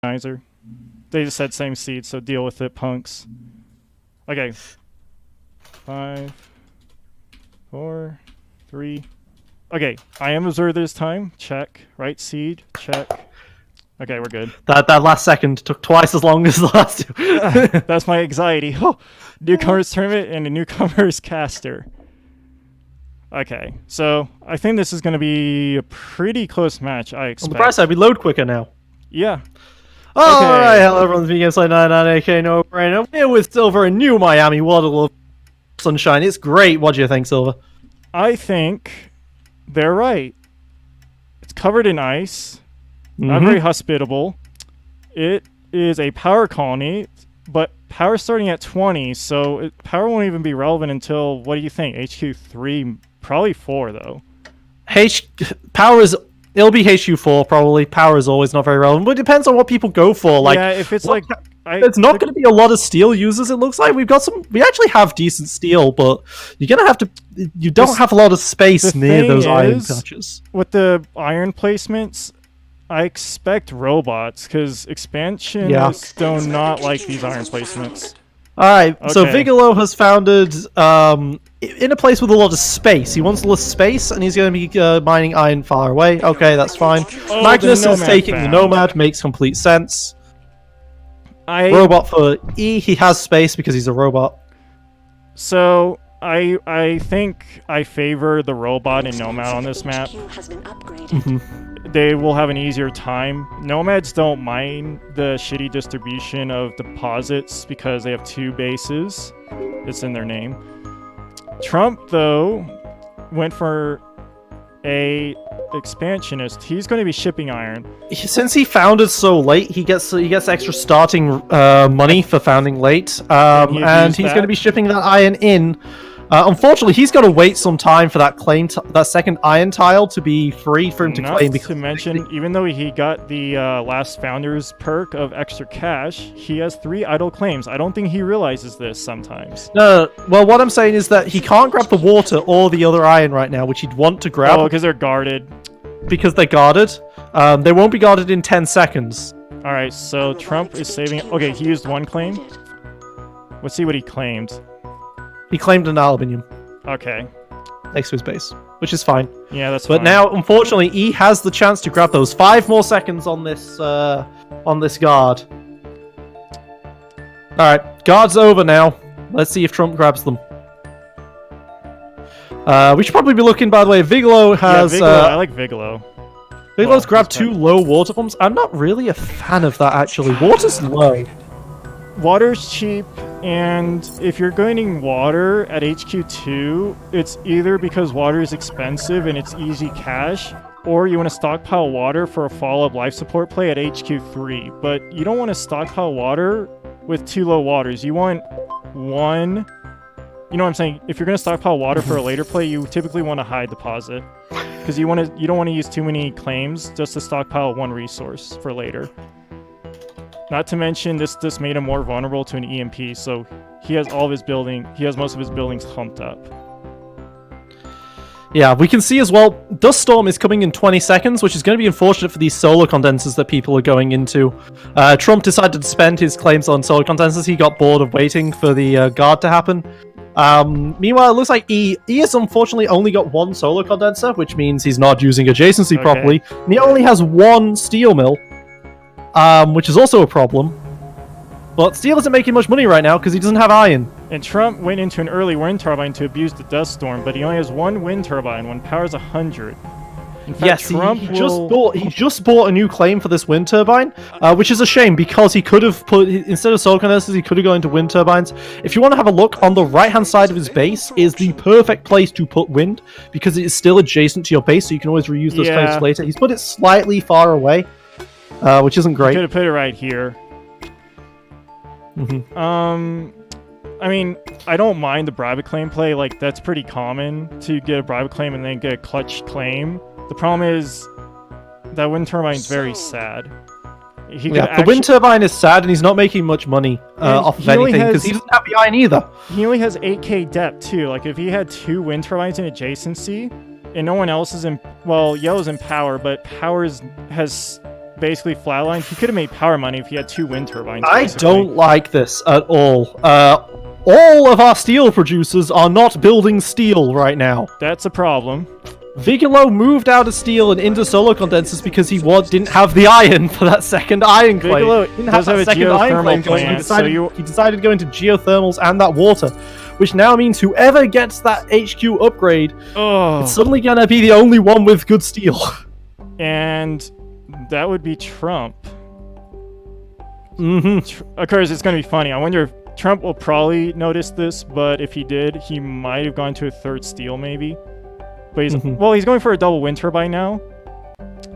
Organizer. They just said same seed, so deal with it, punks. Okay. 5, 4, 3. Okay, I am observed this time. Check. Right seed. Check. Okay, we're good. That last second took twice as long as the last two. That's my anxiety. Oh, newcomer's tournament and a newcomer's caster. Okay, so I think this is going to be a pretty close match, I expect. On the bright side, we load quicker now. Yeah. Oh, Okay. alright, hello everyone, the Gameplay 99 AK No Brainer. I'm here with Silver in New Miami, Waterloo Sunshine. It's great. What do you think, Silver? I think they're right. It's covered in ice. Not very hospitable. It is a power colony, but power starting at 20, so power won't even be relevant until, what do you think, HQ3? Probably 4, though. Power is... It'll be HQ4, probably. Power is always not very relevant, but it depends on what people go for. Like, yeah, if it's like... There's not going to be a lot of steel users, it looks like. We actually have decent steel, but you're going to have to... You don't have a lot of space near those iron patches. With the iron placements, I expect robots, because expansions do not like these iron placements. Alright, so Vigilo has founded in a place with a lot of space. He wants a lot of space, and he's going to be mining iron far away. Okay, that's fine. Oh, Magnus is taking the Nomad, makes complete sense. Robot for E, he has space because he's a robot. So, I think I favor the robot and Nomad on this map. They will have an easier time. Nomads don't mind the shitty distribution of deposits because they have 2 bases. It's in their name. Trump, though, went for a expansionist. He's going to be shipping iron. Since he founded so late, he gets extra starting money for founding late, and he's going to be shipping that iron in. Unfortunately, he's got to wait some time for that that second iron tile to be free for him to claim. Not to mention, even though he got the last founder's perk of extra cash, he has 3 idle claims. I don't think he realizes this sometimes. No, well, what I'm saying is that he can't grab the water or the other iron right now, which he'd want to grab. Oh, because they're guarded. Because they're guarded. They won't be guarded in 10 seconds. Alright, so Trump is saving... Okay, he used 1 claim. Let's see what he claimed. He claimed an aluminium. Okay. Next to his base, which is fine. Yeah, that's fine. But now, unfortunately, E has the chance to grab those 5 more seconds on this guard. Alright, guard's over now. Let's see if Trump grabs them. We should probably be looking, by the way, Vigilo has... Yeah, Vigilo, I like Vigilo. Vigilo's grabbed 2 low water pumps. I'm not really a fan of that, actually. Water's low. Water's cheap, and if you're getting water at HQ2, it's either because water is expensive and it's easy cash, or you want to stockpile water for a follow-up life support play at HQ3. But you don't want to stockpile water with 2 low waters. You want 1... You know what I'm saying? If you're going to stockpile water for a later play, you typically want a high deposit. Because you don't want to use too many claims just to stockpile 1 resource for later. Not to mention, this made him more vulnerable to an EMP, so he has most of his buildings humped up. Yeah, we can see as well, Dust Storm is coming in 20 seconds, which is going to be unfortunate for these solar condensers that people are going into. Trump decided to spend his claims on solar condensers. He got bored of waiting for the guard to happen. Meanwhile, it looks like E has unfortunately only got 1 solar condenser, which means he's not using adjacency properly. And he only has 1 steel mill. Which is also a problem. But steel isn't making much money right now because he doesn't have iron. And Trump went into an early wind turbine to abuse the dust storm, but he only has 1 wind turbine when power's 100. In fact, Yes, he just bought a new claim for this wind turbine, which is a shame because he could have put, instead of solar condensers, he could have gone into wind turbines. If you want to have a look, on the right-hand side of his base is the perfect place to put wind because it is still adjacent to your base, so you can always reuse those claims later. He's put it slightly far away. Which isn't great. Could have put it right here. I mean, I don't mind the bribe claim play. Like, that's pretty common to get a bribe claim and then get a clutch claim. The problem is that wind turbine's very sad. The wind turbine is sad, and he's not making much money off of anything because he doesn't have the iron either. He only has 8k depth too. Like, if he had 2 wind turbines in adjacency, and no one else is in, well, Yellow's in power, but power has basically flatlined. He could have made power money if he had 2 wind turbines. I basically. don't like this at all. All of our steel producers are not building steel right now. That's a problem. Vigilo moved out of steel and into solar condensers because he didn't have the iron for that second iron claim. Vigilo Didn't does have a geothermal plant, he decided to go into geothermals and that water, which now means whoever gets that HQ upgrade, it's suddenly gonna be the only one with good steel. And that would be Trump. Mm-hmm. Of course, it's gonna be funny. I wonder if Trump will probably notice this, but if he did, he might have gone to a 3rd steel maybe. But he's he's going for a double wind turbine now.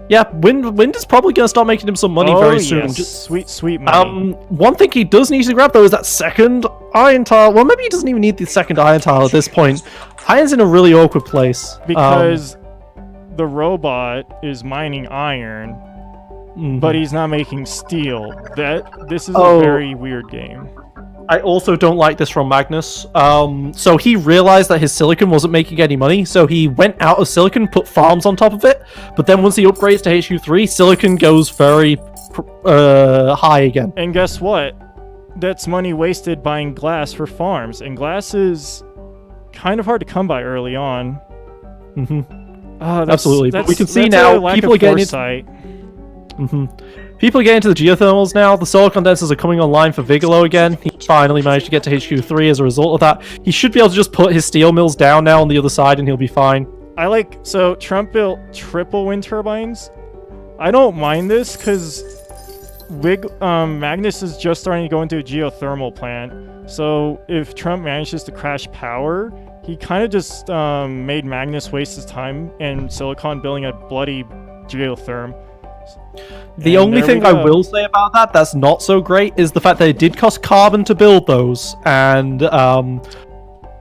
Yeah, wind is probably gonna start making him some money very soon. Yes. Sweet money. One thing he does need to grab though is that second iron tile. Well, maybe he doesn't even need the second iron tile at this point. Iron's in a really awkward place because the robot is mining iron, but he's not making steel. This is a very weird game. I also don't like this from Magnus. So he realized that his silicon wasn't making any money, so he went out of silicon, put farms on top of it, but then once he upgrades to HQ3, silicon goes very high again. And guess what? That's money wasted buying glass for farms, and glass is kind of hard to come by early on. Absolutely, but we can see now people are getting into... People are getting into the geothermals now. The solar condensers are coming online for Vigilo again. He finally managed to get to HQ3 as a result of that. He should be able to just put his steel mills down now on the other side and he'll be fine. So Trump built triple wind turbines. I don't mind this because Magnus is just starting to go into a geothermal plant. So if Trump manages to crash power, he kind of just made Magnus waste his time and Silicon building a bloody geotherm. The only thing I will say about that's not so great is the fact that it did cost carbon to build those, and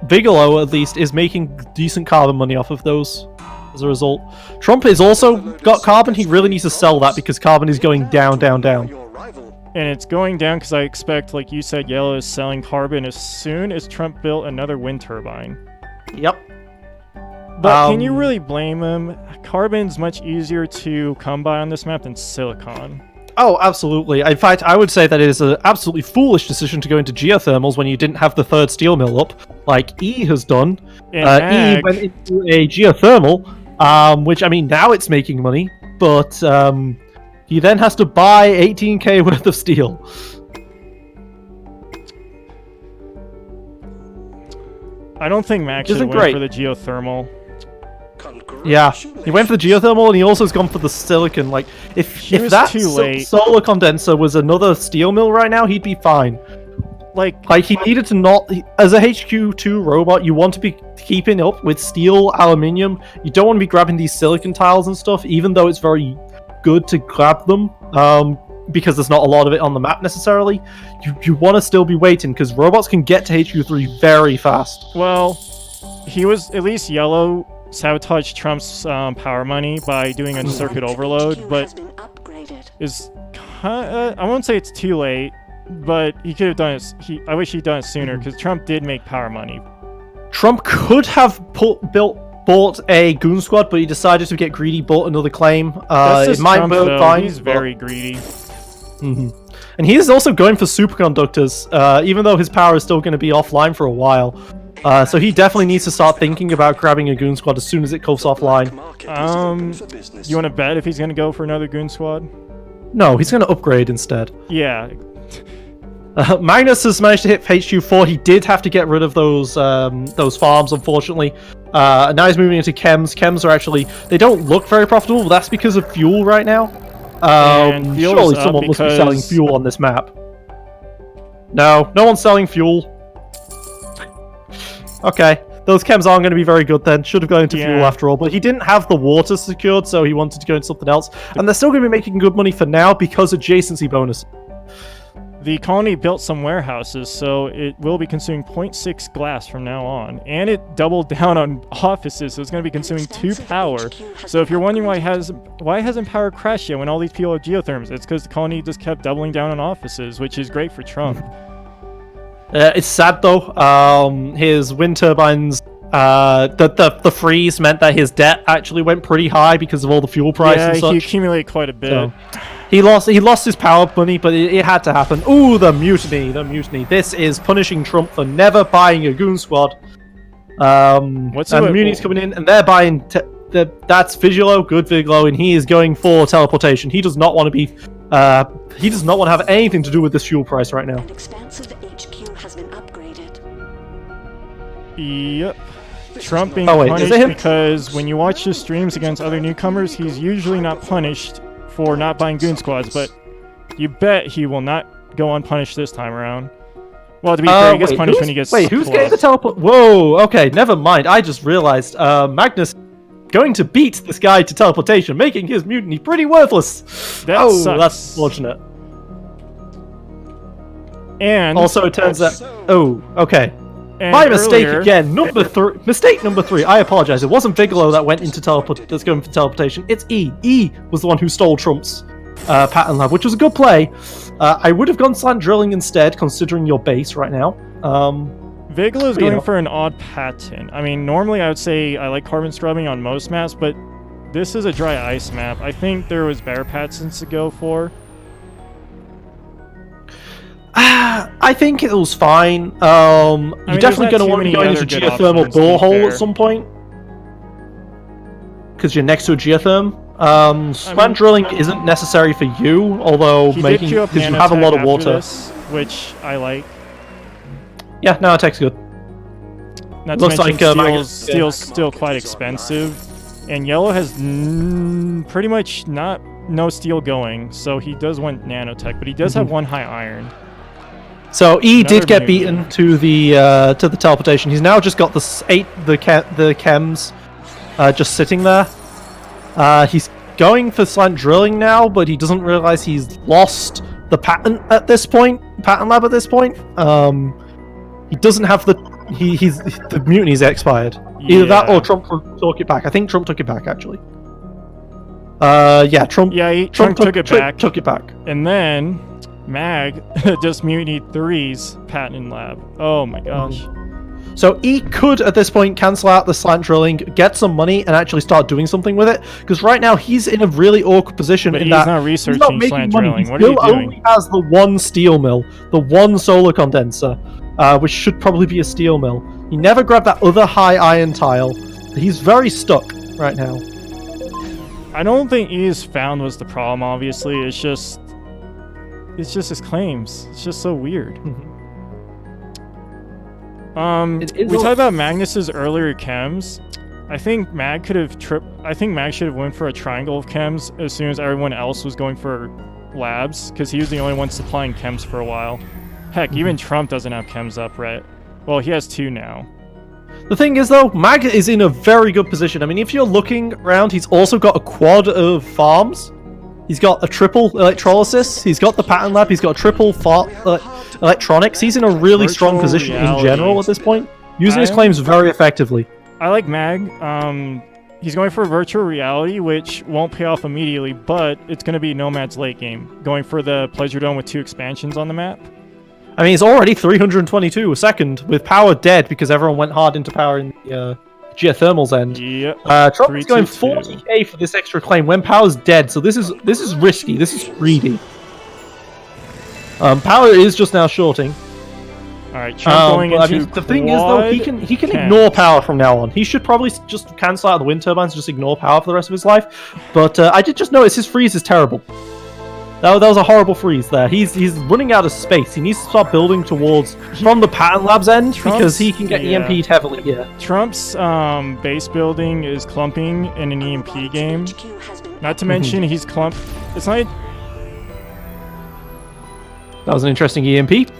Vigilo at least is making decent carbon money off of those as a result. Trump has also got carbon. He really needs to sell that because carbon is going down. And it's going down because I expect, like you said, Yellow is selling carbon as soon as Trump built another wind turbine. Yep. But can you really blame him? Carbon's much easier to come by on this map than silicon. Oh, absolutely. In fact, I would say that it is an absolutely foolish decision to go into geothermals when you didn't have the 3rd steel mill up, like E has done. E went into a geothermal, which, I mean, now it's making money, but he then has to buy 18k worth of steel. I don't think Max should have went for the geothermal. Yeah, he went for the geothermal and he also has gone for the silicon. Like, if that solar condenser was another steel mill right now, he'd be fine. Like he needed to not... As a HQ2 robot, you want to be keeping up with steel, aluminium. You don't want to be grabbing these silicon tiles and stuff, even though it's very good to grab them, because there's not a lot of it on the map necessarily. You want to still be waiting, because robots can get to HQ3 very fast. Well, he was... At least Yellow sabotaged Trump's power money by doing a circuit overload, but I won't say it's too late, but he could have done it. I wish he'd done it sooner because Trump did make power money. Trump could have bought a goon squad, but he decided to get greedy, bought another claim. It might be fine. He's very greedy. And he is also going for superconductors, even though his power is still going to be offline for a while. So he definitely needs to start thinking about grabbing a goon squad as soon as it comes offline. You want to bet if he's going to go for another goon squad? No, he's going to upgrade instead. Yeah. Magnus has managed to hit HQ4. He did have to get rid of those farms, unfortunately. Now he's moving into chems. Chems are actually... They don't look very profitable, but that's because of fuel right now. Surely someone must be selling fuel on this map. No one's selling fuel. Okay, those chems aren't going to be very good then. Should have gone into fuel after all, but he didn't have the water secured, so he wanted to go into something else. And they're still going to be making good money for now because of adjacency bonus. The colony built some warehouses, so it will be consuming 0.6 glass from now on. And it doubled down on offices, so it's going to be consuming 2 power. So if you're wondering why hasn't power crashed yet when all these people are geotherms, it's because the colony just kept doubling down on offices, which is great for Trump. It's sad though. His wind turbines, the freeze meant that his debt actually went pretty high because of all the fuel prices and such. He accumulated quite a bit. So, He lost his power money, but it had to happen. Ooh, the mutiny. This is punishing Trump for never buying a goon squad. What's and the mutiny's coming in, and they're buying. That's Vigilo, good Vigilo, and he is going for teleportation. He does not want to be. He does not want to have anything to do with this fuel price right now. An expansive HQ has been upgraded. Yep. Trump being Oh, wait, is it punished him? because when you watch his streams against other newcomers, he's usually not punished for not buying goon squads, but you bet he will not go unpunished this time around. Well, to be fair, he gets punished when he gets Wait, who's close. getting the teleport? Whoa, okay, never mind. I just realized Magnus going to beat this guy to teleportation, making his mutiny pretty worthless. That sucks. That's unfortunate. And Also, it turns out... Oh, okay. and My mistake earlier- again. Mistake number 3. I apologize. It wasn't Bigelow that went into that's going for teleportation. It's E. E was the one who stole Trump's pattern lab, which was a good play. I would have gone slant drilling instead, considering your base right now. Vigalo's you going know. for an odd pattern. I mean, normally I would say I like carbon scrubbing on most maps, but this is a dry ice map. I think there was better patterns to go for. I think it was fine. You're mean, there's definitely not going to too want to be many going other into good geothermal options, to be borehole fair. at some point. Because you're next to a geotherm. Slant drilling isn't necessary for you, although He making did queue up because you have a nanotech lot of after water. this, which I like. Yeah, nanotech's good. Not Looks to mention like, Magnus- steel's still quite expensive, and yellow has pretty much no steel going, so he does want nanotech, but he does have one high iron. So E Another did get mutiny. beaten to the teleportation. He's now just got the chems just sitting there. He's going for slant drilling now, but he doesn't realize he's lost the pattern at this point. Pattern lab at this point. He doesn't have the the mutiny's expired. Either that Yeah. or Trump took it back. I think Trump took it back actually. Yeah, Trump. Yeah, Trump took it back. Took it back. And then Mag just mutinied 3's patent lab. Oh my gosh. So E could, at this point, cancel out the slant drilling, get some money, and actually start doing something with it. Because right now, he's in a really awkward position But in he's that not researching making slant money. drilling. He What are you still doing? only has the one steel mill, the one solar condenser, which should probably be a steel mill. He never grabbed that other high iron tile. He's very stuck right now. I don't think E's found was the problem, obviously. It's just his claims. It's just so weird. It is We a- talked about Magnus's earlier chems. I think Mag could have I think Mag should have went for a triangle of chems as soon as everyone else was going for labs, because he was the only one supplying chems for a while. Heck, even Trump doesn't have chems up, right? Well, he has 2 now. The thing is, though, Mag is in a very good position. I mean, if you're looking around, he's also got a quad of farms. He's got a triple electrolysis. He's got the patent lab. He's got a triple electronics. He's in a really strong Virtual position in reality. general at this point, using his I am- claims very effectively. I like Mag. He's going for virtual reality, which won't pay off immediately, but it's going to be Nomad's late game, going for the Pleasure Dome with 2 expansions on the map. I mean, he's already 322 a second with power dead because everyone went hard into power in the geothermal's end. Yep. Trump is going 322. 40k for this extra claim when power's dead, so this is risky. This is greedy. Power is just now shorting. All right, Trump going but, into the thing is, though, he can chems. ignore power from now on. He should probably just cancel out the wind turbines, and just ignore power for the rest of his life. But I did just notice his freeze is terrible. That was a horrible freeze there. He's running out of space. He needs to start building towards from the patent lab's end because he can get yeah. EMP'd heavily here. Trump's base building is clumping in an EMP game. HQ has been Not to mention he's clump. It's not. That was an interesting EMP.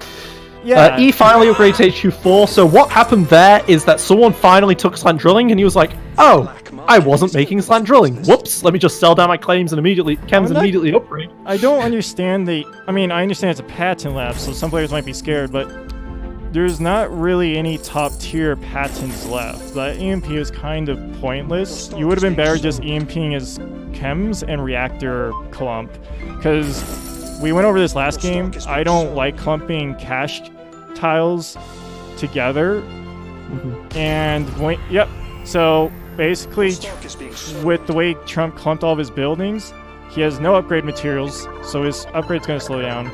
Yeah. E finally upgrades to HQ4. So what happened there is that someone finally took slant drilling, and he was like, "Oh, I wasn't making slant drilling. Whoops! Let me just sell down my claims and immediately upgrade." I don't understand I mean, I understand it's a patent lab, so some players might be scared, but there's not really any top tier patents left. That EMP is kind of pointless. You would have been better just EMPing his chems and reactor clump, because we went over this last game. I don't like clumping cache tiles together. And yep. So basically, with the way Trump clumped all of his buildings, He has no upgrade materials, so his upgrade's going to slow down.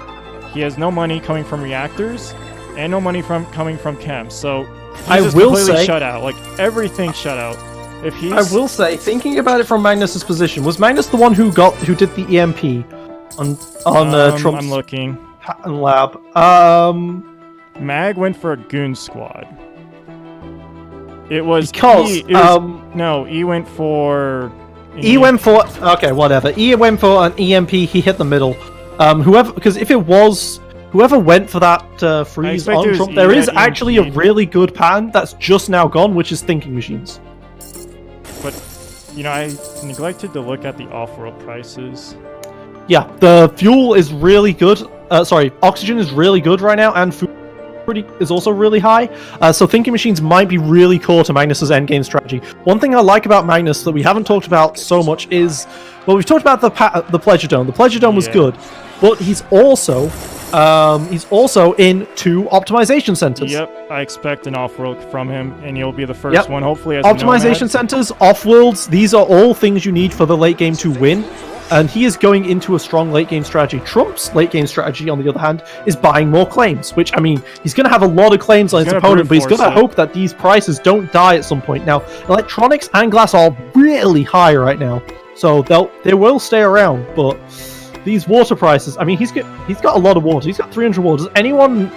He has no money coming from reactors, and no money coming from chems. So he's just completely shut out. Like everything shut out. If he's... I will say, thinking about it from Magnus's position, was Magnus the one who did the EMP on Trump's I'm looking. patent lab? Mag went for a goon squad. It was because E went for... E went for... Okay, whatever. E went for an EMP, he hit the middle. Because if it was... Whoever went for that freeze on Trump, there is actually a really good patent that's just now gone, which is thinking machines. But, you know, I neglected to look at the off-world prices. Yeah, the fuel is really good. Oxygen is really good right now, and food is also really high. So thinking machines might be really core to Magnus's endgame strategy. One thing I like about Magnus that we haven't talked about so much is, well, we've talked about the Pleasure Dome. The Pleasure Dome was good, but he's also in 2 optimization centers. Yep, I expect an off-world from him, and he'll be the first one, hopefully, as optimization centers, off-worlds, these are all things you need for the late game to win, and he is going into a strong late game strategy. Trump's late game strategy, on the other hand, is buying more claims, which, I mean, he's going to have a lot of claims on his opponent, but he's going to hope that these prices don't die at some point. Now, electronics and glass are really high right now, so they will stay around, but... These water prices, I mean, he's got a lot of water. He's got 300 water. Does anyone...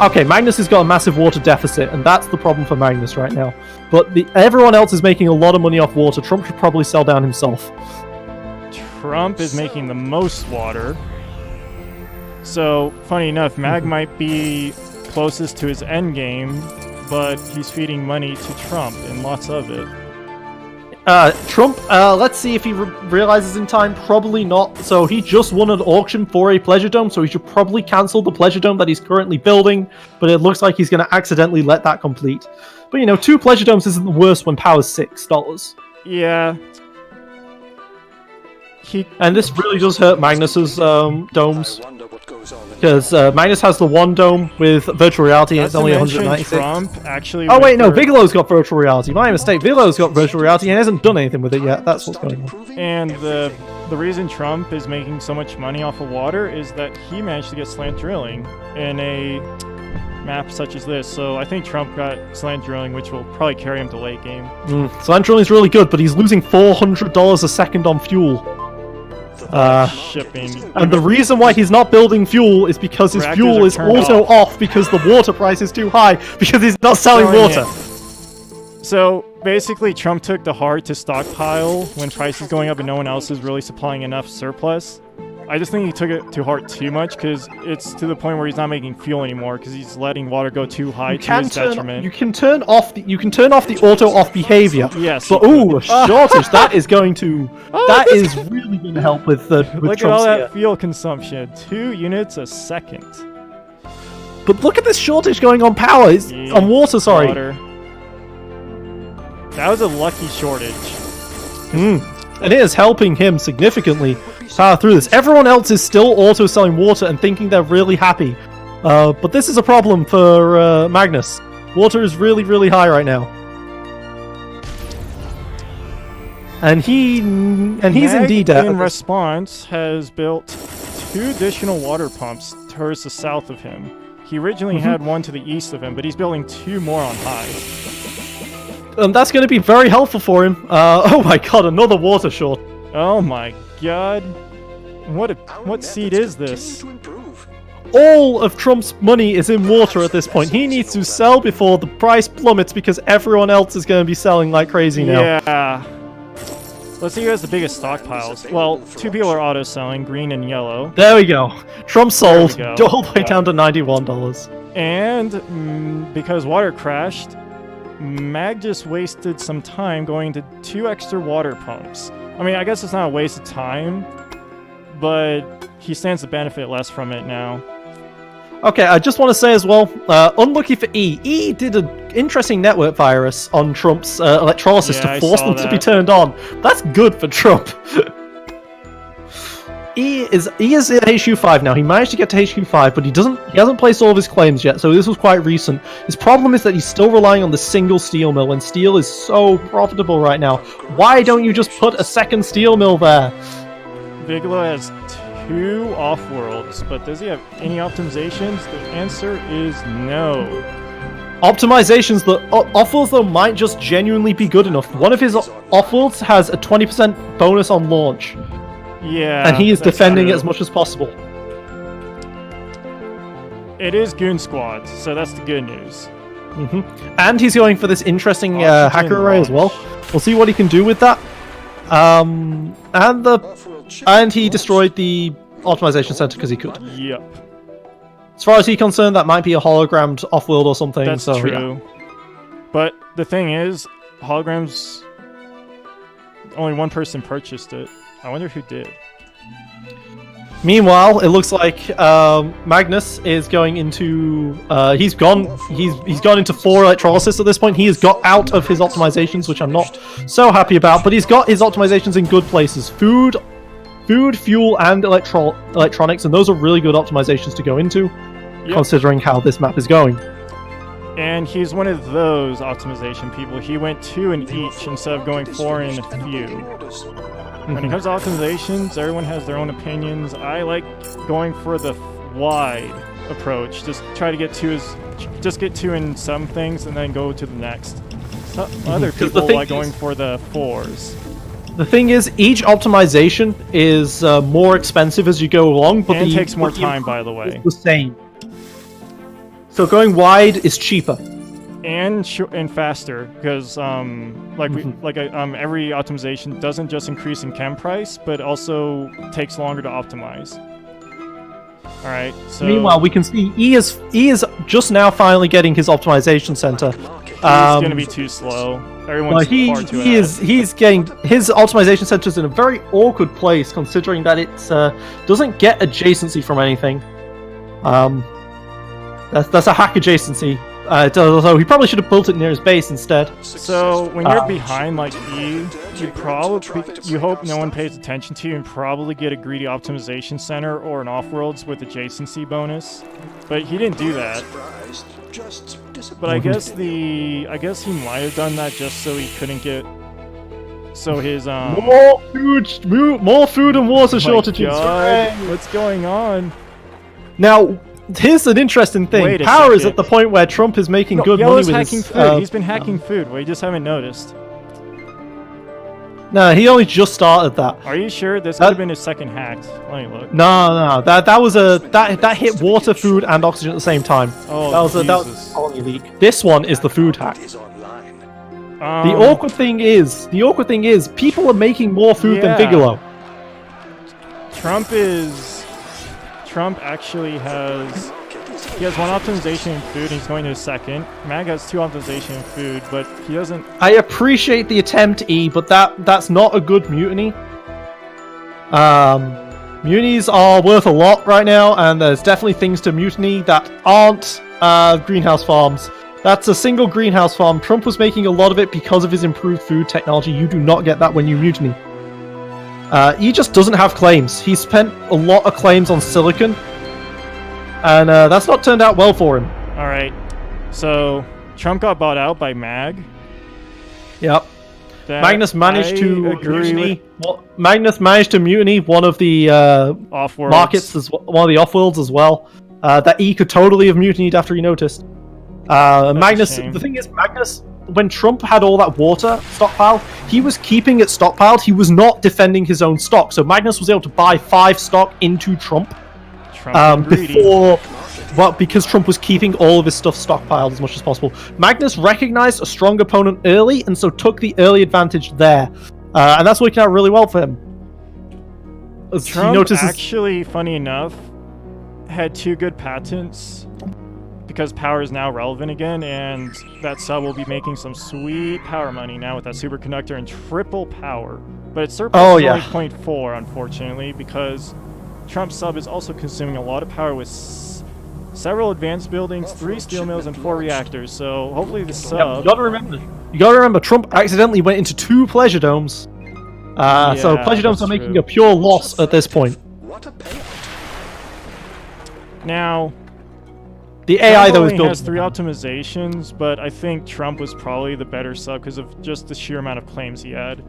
Okay, Magnus has got a massive water deficit, and that's the problem for Magnus right now. But everyone else is making a lot of money off water. Trump should probably sell down himself. Trump is making the most water. So, funny enough, Mag might be closest to his end game, but he's feeding money to Trump, and lots of it. Trump, let's see if he realizes in time. Probably not. So he just won an auction for a Pleasure Dome, so he should probably cancel the Pleasure Dome that he's currently building, but it looks like he's going to accidentally let that complete. But, you know, 2 Pleasure Domes isn't the worst when power's $6. Yeah. And this really does hurt Magnus's domes. Because Magnus has the 1 dome with virtual reality and it's only 196. Trump actually Bigelow's got virtual reality. My mistake. Bigelow's got virtual reality and hasn't done anything with it yet. That's what's going on. And the reason Trump is making so much money off of water is that he managed to get slant drilling in a map such as this. So I think Trump got slant drilling, which will probably carry him to late game. Slant drilling is really good, but he's losing $400 a second on fuel. Shipping. And the reason why he's not building fuel is because his fuel is also off because the water price is too high because he's not selling water. So basically Trump took to heart to stockpile when price is going up and no one else is really supplying enough surplus. I just think he took it to heart too much because it's to the point where he's not making fuel anymore because he's letting water go too high to his detriment. You can turn off the auto off behavior. Yes. But a shortage that is going to is really going to help with look at all that fuel consumption, 2 units a second. But look at this shortage going on power. On water, sorry. Water. That was a lucky shortage. And it is helping him significantly power through this. Everyone else is still auto selling water and thinking they're really happy. But this is a problem for Magnus. Water is really, really high right now. And he's indeed in response has built 2 additional water pumps towards the south of him. He originally had 1 to the east of him, but he's building 2 more on high. And that's going to be very helpful for him. Oh my god, another water short. Oh my god. What seed is this? All of Trump's money is in water at this point. He needs to sell before the price plummets because everyone else is going to be selling like crazy now. Yeah. Let's see who has the biggest stockpiles. Well, 2 people are auto selling, green and yellow. There we go. Trump sold all the way down to $91. And because water crashed, Mag just wasted some time going to 2 extra water pumps. I mean, I guess it's not a waste of time, but he stands to benefit less from it now. Okay, I just want to say as well, unlucky for E. E did an interesting network virus on Trump's electrolysis to force them to be turned on. That's good for Trump. E is at HQ5 now. He managed to get to HQ5, but he hasn't placed all of his claims yet, so this was quite recent. His problem is that he's still relying on the single steel mill, and steel is so profitable right now. Why don't you just put a second steel mill there? Bigelow has 2 off-worlds, but does he have any optimizations? The answer is no. Optimizations, the off-worlds though might just genuinely be good enough. One of his off-worlds has a 20% bonus on launch. Yeah. And he is defending true. it as much as possible. It is Goon Squads, so that's the good news. And he's going for this interesting Oxygen hacker array as well. launch. We'll see what he can do with that. And he destroyed the optimization center because he could. Yep. As far as he's concerned, that might be a hologrammed off-world or something. That's so, true. Yeah. But the thing is, holograms, only one person purchased it. I wonder who did. Meanwhile, it looks like Magnus is going into. He's gone into 4 electrolysis at this point. He has got out of his optimizations, which I'm not so happy about. But he's got his optimizations in good places: food, fuel, and electronics, and those are really good optimizations to go into, considering how this map is going. And he's one of those optimization people. He went 2 in each instead of going 4 in a few. When it comes to optimizations, everyone has their own opinions. I like going for the wide approach. Just try to get 2 in some things and then go to the next. Other people like going for the 4s. The thing is, each optimization is more expensive as you go along, but it takes more time, by the way. The same. So going wide is cheaper. And faster, because every optimization doesn't just increase in chem price, but also takes longer to optimize. All right. So meanwhile, we can see he is just now finally getting his optimization center. He's gonna be too slow. Everyone's far too ahead. He's getting his optimization center is in a very awkward place, considering that it doesn't get adjacency from anything. That's a hack adjacency. So he probably should have built it near his base instead. So when you're behind like E, you hope no one pays attention to you and probably get a greedy optimization center or an off-worlds with adjacency bonus. But he didn't do that. But I guess he might have done that just so he couldn't get. So his more food and water shortages. What's going on? Now. Here's an interesting thing. Power is at the point where Trump is making good money with hacking his... food. He's been hacking food. We just haven't noticed. No, he only just started that. Are you sure? This could have been his second hack. Let me look. No. That hit water, food, and oxygen at the same time. Oh, that was a colony leak. This one is the food hack. The awkward thing is, people are making more food than Bigelow. Trump actually has one optimization in food and he's going to a second. Mag has 2 optimization in food, but he doesn't. I appreciate the attempt, E, but that's not a good mutiny. Munis are worth a lot right now, and there's definitely things to mutiny that aren't greenhouse farms. That's a single greenhouse farm. Trump was making a lot of it because of his improved food technology. You do not get that when you mutiny. He just doesn't have claims. He spent a lot of claims on silicon, and that's not turned out well for him. Alright, so Trump got bought out by Mag. Yep. Magnus managed to mutiny. Magnus managed to mutiny one of the off-worlds markets, one of the off-worlds as well. That E could totally have mutinied after he noticed. Magnus. The thing is, Magnus. When Trump had all that water stockpile, he was keeping it stockpiled. He was not defending his own stock. So Magnus was able to buy 5 stock into Trump because Trump was keeping all of his stuff stockpiled as much as possible. Magnus recognized a strong opponent early, and so took the early advantage there. And that's working out really well for him. Trump actually, funny enough, had 2 good patents. Because power is now relevant again, and that sub will be making some sweet power money now with that superconductor and triple power. But its surplus is only 0.4, unfortunately, because Trump's sub is also consuming a lot of power with several advanced buildings, 3 steel mills, and 4 reactors. So hopefully the sub... You gotta remember, Trump accidentally went into 2 pleasure domes. So pleasure domes are making a pure loss at this point. Now... The AI, though, is built. Has 3 optimizations, but I think Trump was probably the better sub because of just the sheer amount of claims he had.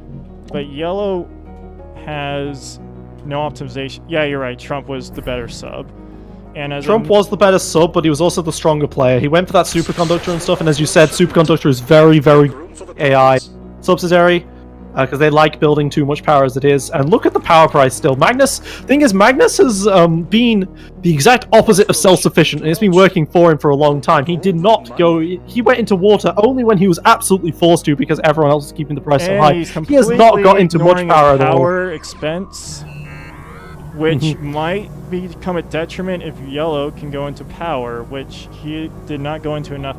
But Yellow has no optimization. Yeah, you're right. Trump was the better sub. And as Trump was the better sub, but he was also the stronger player. He went for that superconductor and stuff, and as you said, superconductor is very, very AI subsidiary, because they like building too much power as it is. And look at the power price still. Thing is, Magnus has been the exact opposite of self-sufficient, and it's been working for him for a long time. He did not go, he went into water only when he was absolutely forced to, because everyone else was keeping the price so high. He has not got into much power at all. Power expense, which might become a detriment if yellow can go into power, which he did not go into enough.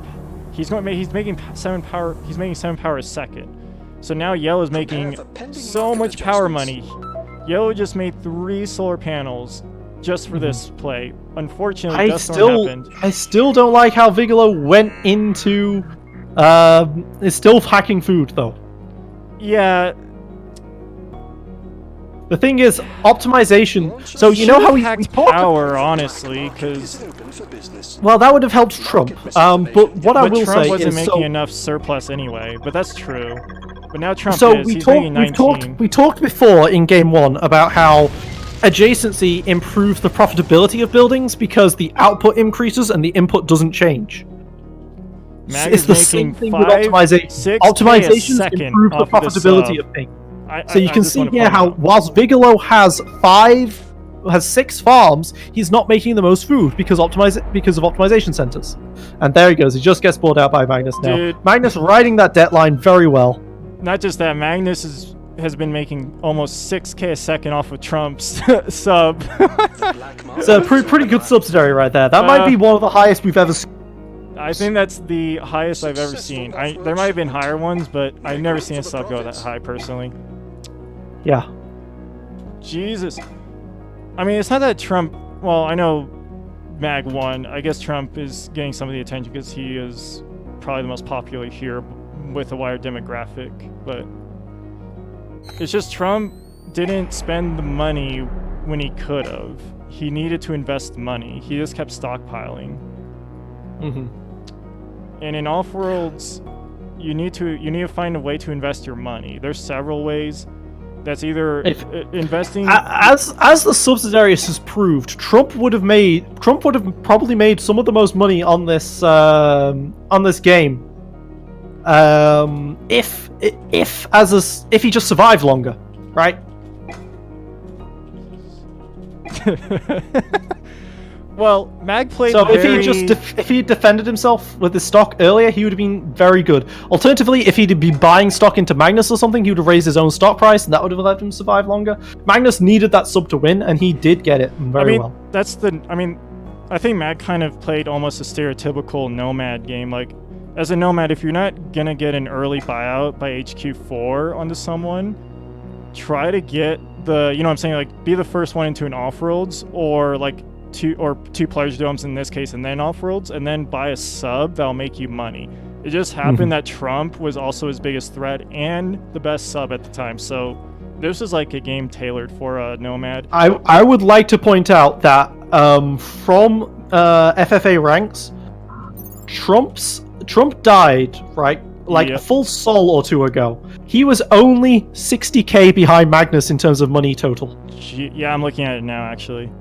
He's making 7 power. He's making 7 power a second. So now yellow is making so much power money. Yellow just made 3 solar panels just for this play. Unfortunately, Duststorm happened. I still don't like how Vigalo went into. Is still hacking food though. Yeah. The thing is, optimization. So you know how we hacked power, honestly, because well, that would have helped Trump. But what I will Trump say wasn't is, making enough surplus anyway. But that's true. But now Trump so is. He's making 19. we talked before in game 1 about how adjacency improves the profitability of buildings because the output increases and the input doesn't change. Mag It's is the same making thing with optimization. 6K a Optimizations second improve the off of this, profitability of things. So you I can just see wanna here point how out. whilst Bigelow has 6 farms, he's not making the most food because of optimization centers. And there he goes. He just gets bought out by Magnus now. Dude. Magnus riding that debt line very well. Not just that, Magnus has been making almost 6K a second off of Trump's sub. It's a pretty good subsidiary right there. That might be one of the highest we've ever seen. I think that's the highest I've ever seen. There might have been higher ones, but I've never seen a sub go that high personally. Yeah. Jesus. I mean, it's not that Trump... Well, I know Mag won. I guess Trump is getting some of the attention because he is probably the most popular here with a wider demographic, but it's just Trump didn't spend the money when he could have. He needed to invest money. He just kept stockpiling. And in off-worlds, you need to find a way to invest your money. There's several ways. That's either investing. As the subsidiaries has proved, Trump would have probably made some of the most money on this game. If he just survived longer, right? Well, Mag played. So if he defended himself with his stock earlier, he would have been very good. Alternatively, if he'd been buying stock into Magnus or something, he would have raised his own stock price, and that would have let him survive longer. Magnus needed that sub to win, and he did get it very well. I think Mag kind of played almost a stereotypical Nomad game. Like, as a Nomad, if you're not gonna get an early buyout by HQ4 onto someone, try to get the, you know what I'm saying, like, be the first one into an off-worlds, or like two players domes in this case, and then off-worlds, and then buy a sub that'll make you money. It just happened that Trump was also his biggest threat and the best sub at the time, so this is like a game tailored for a Nomad. I would like to point out that from FFA ranks, Trump died, right? Like a full sol or two ago. He was only 60k behind Magnus in terms of money total. Yeah, I'm looking at it now, actually.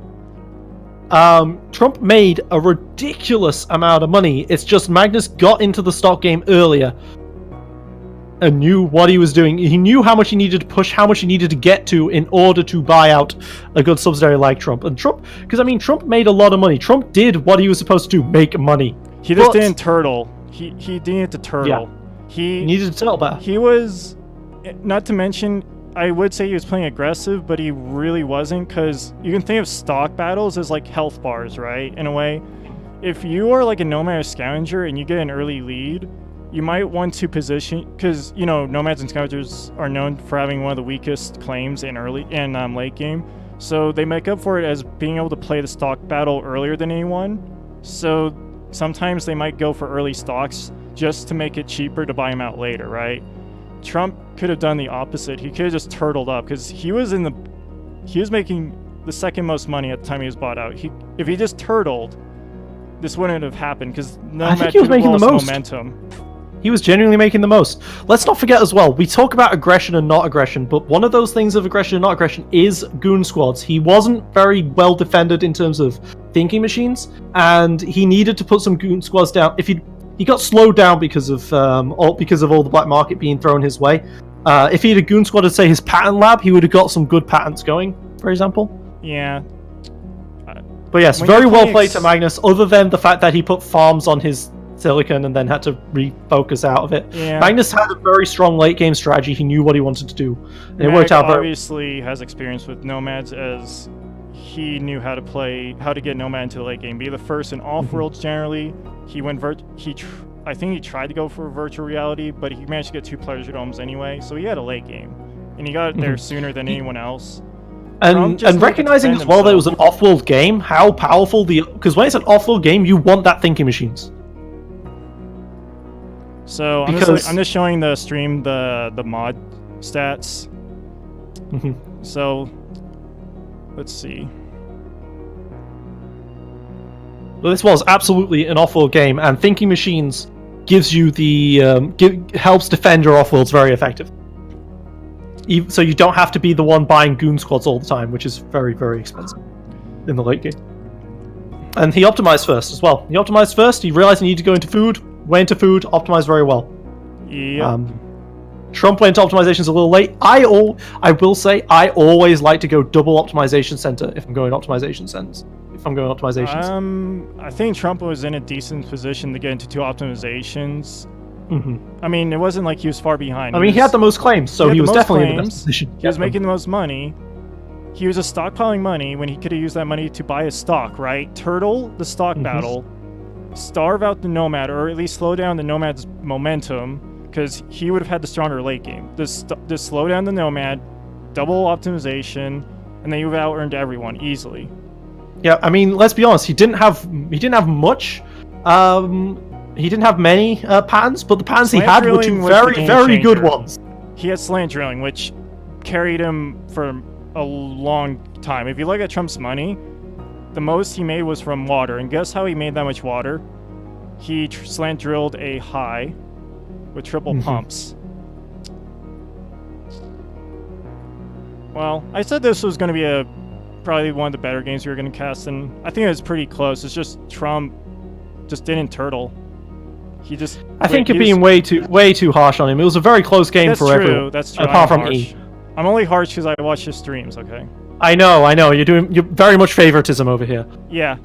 Trump made a ridiculous amount of money. It's just Magnus got into the stock game earlier and knew what he was doing. He knew how much he needed to push, how much he needed to get to in order to buy out a good subsidiary like Trump. And Trump made a lot of money. Trump did what he was supposed to do, make money. He just didn't turtle. He needed to turtle. Yeah. He needed to turtle back. He was, not to mention, I would say he was playing aggressive, but he really wasn't, because you can think of stock battles as like health bars, right? In a way, if you are like a Nomad or Scavenger and you get an early lead, you might want to position, because, you know, Nomads and Scavengers are known for having one of the weakest claims in late game, so they make up for it as being able to play the stock battle earlier than anyone. So sometimes they might go for early stocks just to make it cheaper to buy them out later, right? Trump could have done the opposite. He could have just turtled up, because he was making the second most money at the time he was bought out. If he just turtled, this wouldn't have happened, because Nomad he was making the most momentum. He was genuinely making the most. Let's not forget as well, we talk about aggression and not aggression, but one of those things of aggression and not aggression is goon squads. He wasn't very well defended in terms of thinking machines, and he needed to put some goon squads down. He got slowed down because of all the black market being thrown his way. If he had a goon squad at, say, his patent lab, he would have got some good patents going, for example. Yeah. But yes, very well played to Magnus, other than the fact that he put farms on his silicon and then had to refocus out of it. Yeah. Magnus had a very strong late game strategy. He knew what he wanted to do, and it worked out very. Obviously has experience with nomads, as he knew how to get nomad into the late game. Be the first in off-worlds generally. He went I think he tried to go for virtual reality, but he managed to get 2 pleasure domes anyway. So he had a late game, and he got it there sooner than anyone else. And recognizing as well that it was an off-world game, how powerful because when it's an off-world game, you want that thinking machines. So I'm just showing the stream the mod stats. So let's see. Well, this was absolutely an off-world game, and thinking machines gives you helps defend your off-worlds very effective. So you don't have to be the one buying goon squads all the time, which is very, very expensive in the late game. And he optimized first as well. He optimized first. He realized he needed to go into food. Went into food, optimized very well. Yeah. Trump went into optimizations a little late. I will say I always like to go double optimization center if I'm going optimizations. I think Trump was in a decent position to get into 2 optimizations. I mean, it wasn't like he was far behind. He had the most claims, so he was definitely in the best position. He was making the most money. He was just stockpiling money when he could have used that money to buy a stock, right? Turtle the stock battle. Starve out the Nomad, or at least slow down the Nomad's momentum, because he would have had the stronger late game. Just slow down the Nomad, double optimization, and then you would have out-earned everyone easily. Yeah, I mean, let's be honest. He didn't have much. He didn't have many patents, but the patents he had were 2 very, very good ones. He had slant drilling, which carried him for a long time. If you look at Trump's money, the most he made was from water, and guess how he made that much water? He slant drilled a high with triple pumps. Well, I said this was going to be probably one of the better games we were going to cast, and I think it was pretty close. It's just Trump just didn't turtle. I think you're being way too harsh on him. It was a very close game for everyone. That's true. Apart from E. I'm only harsh because I watch his streams. Okay. I know. You're very much favoritism over here. Yeah.